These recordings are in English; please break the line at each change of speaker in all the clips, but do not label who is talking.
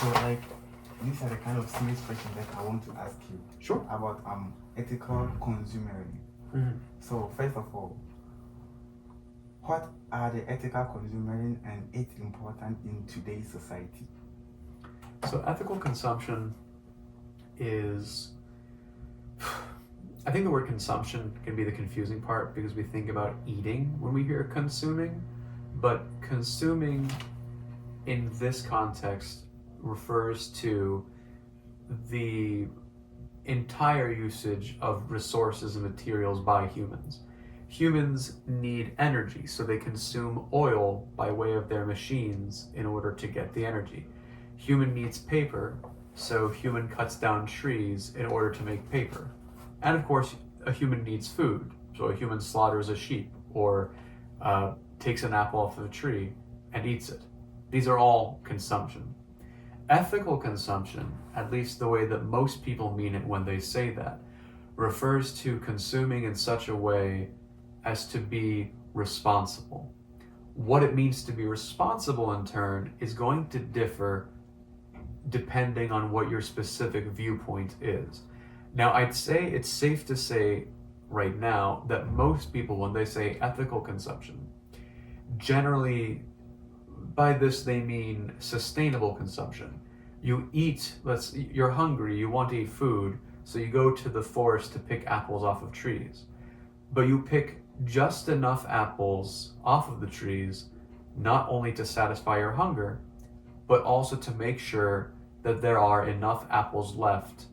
So like, these are the kind of serious questions that I want to ask you.
Sure.
About ethical consumerism.
Mm-hmm.
So first of all, what are the ethical consumerism and its importance in today's society?
So ethical consumption is, I think the word consumption can be the confusing part because we think about eating when we hear consuming, but consuming in this context refers to the entire usage of resources and materials by humans. Humans need energy, so they consume oil by way of their machines in order to get the energy. Human needs paper, so human cuts down trees in order to make paper. And of course, a human needs food, so a human slaughters a sheep or takes an apple off of a tree and eats it. These are all consumption. Ethical consumption, at least the way that most people mean it when they say that, refers to consuming in such a way as to be responsible. What it means to be responsible in turn is going to differ depending on what your specific viewpoint is. Now, I'd say it's safe to say right now that most people, when they say ethical consumption, generally by this they mean sustainable consumption. You eat, you're hungry, you want to eat food, so you go to the forest to pick apples off of trees. But you pick just enough apples off of the trees, not only to satisfy your hunger, but also to make sure that there are enough apples left,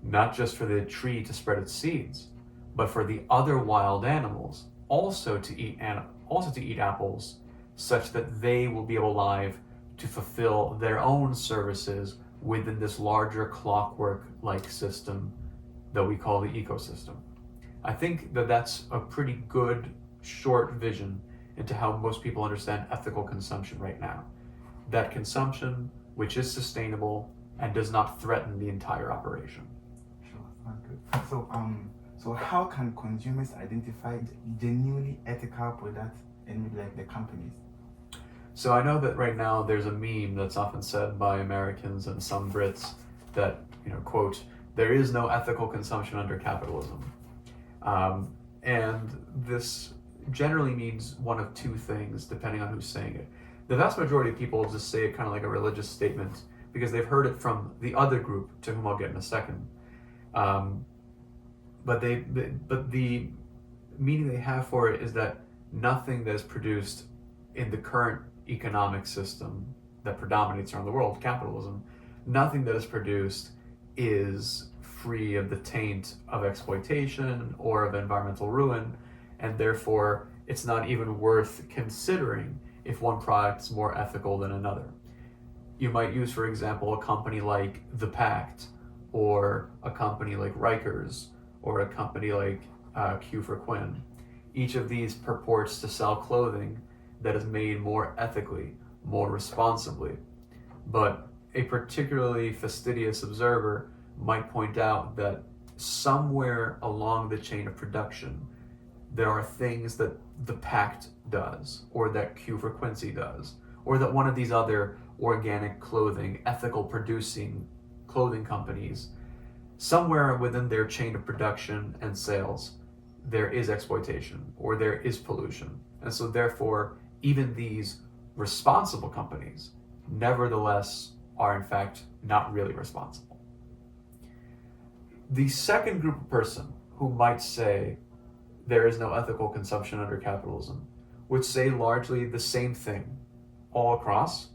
not just for the tree to spread its seeds, but for the other wild animals also to eat apples, such that they will be alive to fulfill their own services within this larger clockwork-like system that we call the ecosystem. I think that that's a pretty good short vision into how most people understand ethical consumption right now. That consumption which is sustainable and does not threaten the entire operation.
Sure, sounds good. So how can consumers identify genuinely ethical products in like the companies?
So I know that right now there's a meme that's often said by Americans and some Brits that, quote, there is no ethical consumption under capitalism. And this generally means one of two things, depending on who's saying it. The vast majority of people just say it kind of like a religious statement because they've heard it from the other group, to whom I'll get in a second. But the meaning they have for it is that nothing that is produced in the current economic system that predominates around the world, capitalism, nothing that is produced is free of the taint of exploitation or of environmental ruin, and therefore it's not even worth considering if one product is more ethical than another. You might use, for example, a company like The Pact, or a company like Rikers, or a company like Q for Quinn. Each of these purports to sell clothing that is made more ethically, more responsibly. But a particularly fastidious observer might point out that somewhere along the chain of production, there are things that The Pact does, or that Q for Quincy does, or that one of these other organic clothing, ethical producing clothing companies, somewhere within their chain of production and sales, there is exploitation or there is pollution. And so therefore, even these responsible companies, nevertheless, are in fact not really responsible. The second group of person who might say there is no ethical consumption under capitalism would say largely the same thing all across,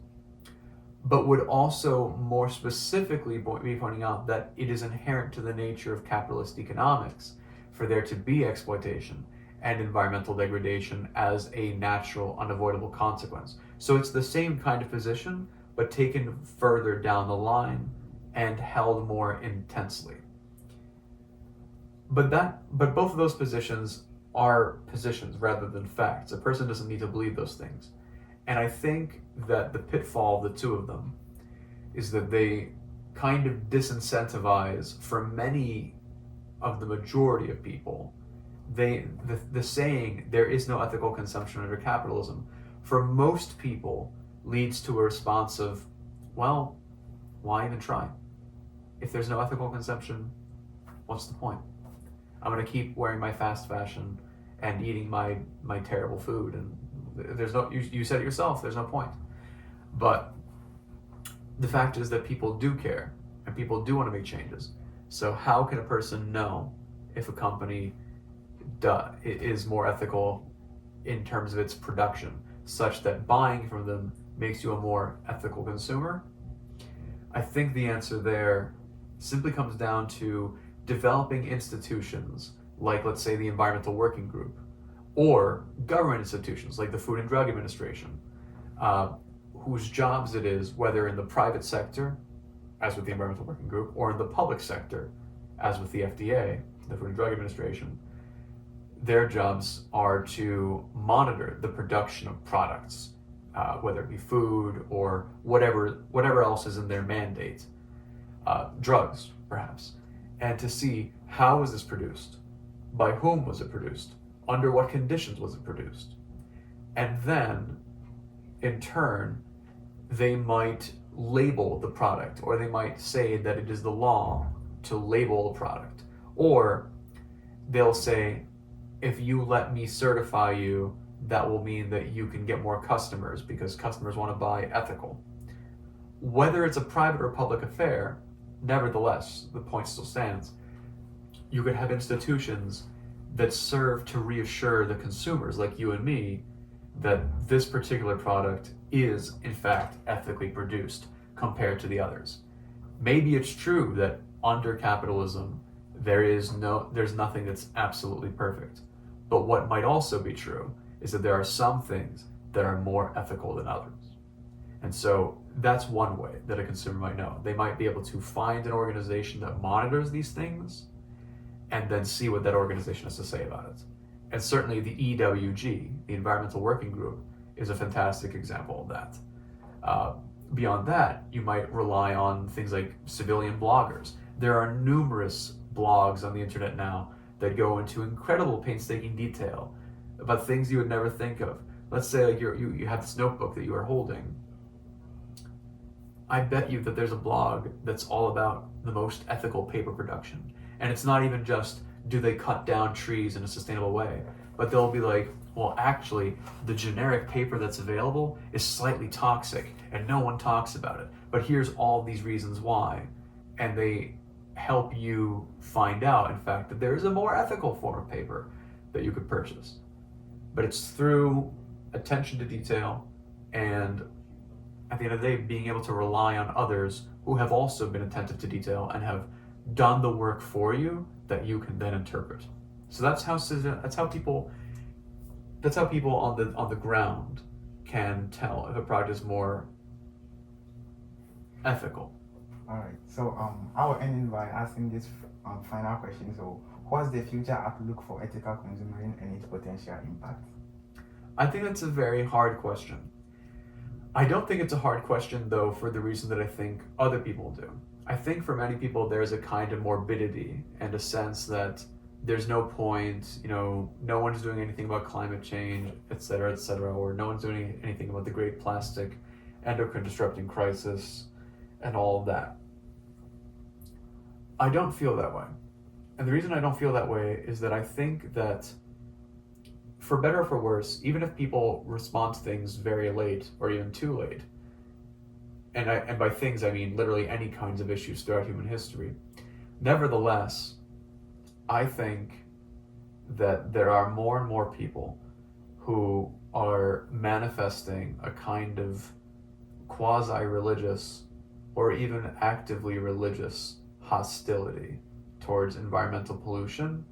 but would also more specifically be pointing out that it is inherent to the nature of capitalist economics for there to be exploitation and environmental degradation as a natural, unavoidable consequence. So it's the same kind of position, but taken further down the line and held more intensely. But both of those positions are positions rather than facts. A person doesn't need to believe those things. And I think that the pitfall of the two of them is that they kind of disincentivize, for many of the majority of people, the saying there is no ethical consumption under capitalism, for most people leads to a response of, well, why even try? If there's no ethical consumption, what's the point? I'm going to keep wearing my fast fashion and eating my terrible food, and there's no, you said it yourself, there's no point. But the fact is that people do care, and people do want to make changes. So how can a person know if a company is more ethical in terms of its production, such that buying from them makes you a more ethical consumer? I think the answer there simply comes down to developing institutions like, let's say, the Environmental Working Group, or government institutions like the Food and Drug Administration, whose jobs it is, whether in the private sector, as with the Environmental Working Group, or in the public sector, as with the FDA, the Food and Drug Administration, their jobs are to monitor the production of products, whether it be food or whatever else is in their mandate, drugs perhaps, and to see how was this produced, by whom was it produced, under what conditions was it produced, and then in turn they might label the product, or they might say that it is the law to label a product, or they'll say, if you let me certify you, that will mean that you can get more customers because customers want to buy ethical. Whether it's a private or public affair, nevertheless, the point still stands. You could have institutions that serve to reassure the consumers like you and me that this particular product is in fact ethically produced compared to the others. Maybe it's true that under capitalism there's nothing that's absolutely perfect. But what might also be true is that there are some things that are more ethical than others. And so that's one way that a consumer might know. They might be able to find an organization that monitors these things and then see what that organization has to say about it. And certainly the EWG, the Environmental Working Group, is a fantastic example of that. Beyond that, you might rely on things like civilian bloggers. There are numerous blogs on the internet now that go into incredible painstaking detail about things you would never think of. Let's say like you have this notebook that you are holding. I bet you that there's a blog that's all about the most ethical paper production. And it's not even just, do they cut down trees in a sustainable way? But they'll be like, well, actually, the generic paper that's available is slightly toxic and no one talks about it. But here's all these reasons why. And they help you find out, in fact, that there is a more ethical form of paper that you could purchase. But it's through attention to detail and, at the end of the day, being able to rely on others who have also been attentive to detail and have done the work for you that you can then interpret. So that's how people on the ground can tell if a product is more ethical.
All right. So I will end by asking this final question. So, what's the future outlook for ethical consumerism and its potential impact?
I think that's a very hard question. I don't think it's a hard question, though, for the reason that I think other people do. I think for many people there's a kind of morbidity and a sense that there's no point, no one's doing anything about climate change, et cetera, or no one's doing anything about the great plastic endocrine disrupting crisis and all of that. I don't feel that way. And the reason I don't feel that way is that I think that, for better or for worse, even if people respond to things very late or even too late, and by things I mean literally any kinds of issues throughout human history, nevertheless, I think that there are more and more people who are manifesting a kind of quasi-religious or even actively religious hostility towards environmental pollution,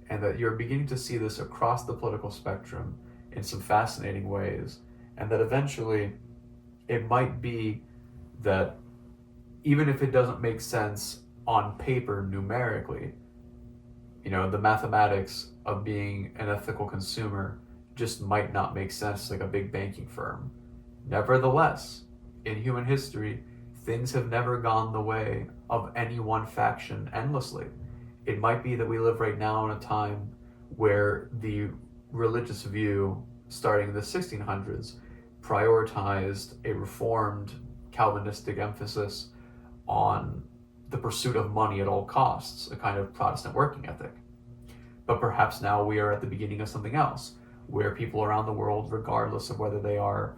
and that you're beginning to see this across the political spectrum in some fascinating ways, and that eventually it might be that even if it doesn't make sense on paper numerically, the mathematics of being an ethical consumer just might not make sense like a big banking firm. Nevertheless, in human history, things have never gone the way of any one faction endlessly. It might be that we live right now in a time where the religious view, starting in the 1600s, prioritized a reformed Calvinistic emphasis on the pursuit of money at all costs, a kind of Protestant working ethic. But perhaps now we are at the beginning of something else, where people around the world, regardless of whether they are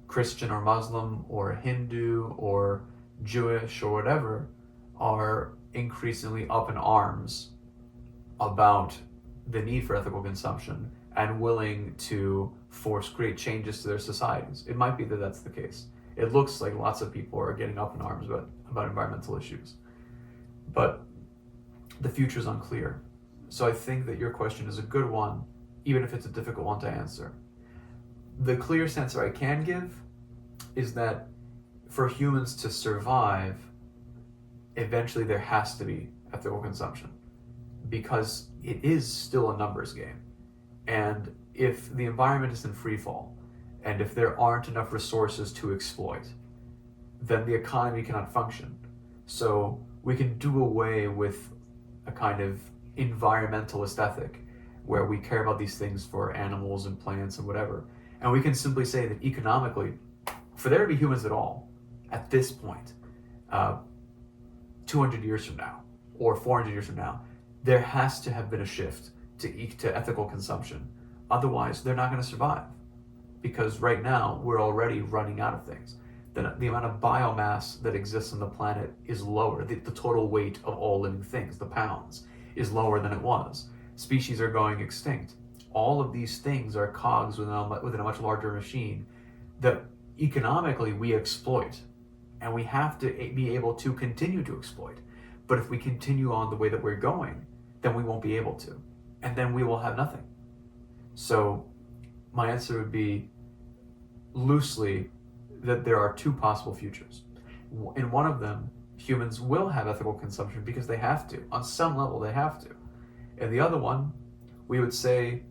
Christian or Muslim or Hindu or Jewish or whatever, are increasingly up in arms about the need for ethical consumption and willing to force great changes to their societies. It might be that that's the case. It looks like lots of people are getting up in arms about environmental issues. But the future is unclear. So I think that your question is a good one, even if it's a difficult one to answer. The clearest answer I can give is that for humans to survive, eventually there has to be ethical consumption, because it is still a numbers game. And if the environment is in free fall, and if there aren't enough resources to exploit, then the economy cannot function. So we can do away with a kind of environmentalist ethic where we care about these things for animals and plants and whatever. And we can simply say that economically, for there to be humans at all, at this point, 200 years from now, or 400 years from now, there has to have been a shift to ethical consumption. Otherwise, they're not going to survive. Because right now, we're already running out of things. The amount of biomass that exists on the planet is lower. The total weight of all living things, the pounds, is lower than it was. Species are going extinct. All of these things are cogs within a much larger machine that economically we exploit. And we have to be able to continue to exploit. But if we continue on the way that we're going, then we won't be able to. And then we will have nothing. So my answer would be loosely that there are two possible futures. In one of them, humans will have ethical consumption because they have to. On some level, they have to. In the other one, we would say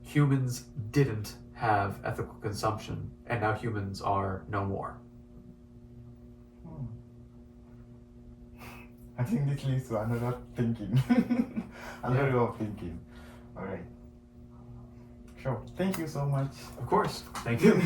humans didn't have ethical consumption, and now humans are no more.
I think this leads to another thinking. Another way of thinking. All right. Sure. Thank you so much.
Of course. Thank you.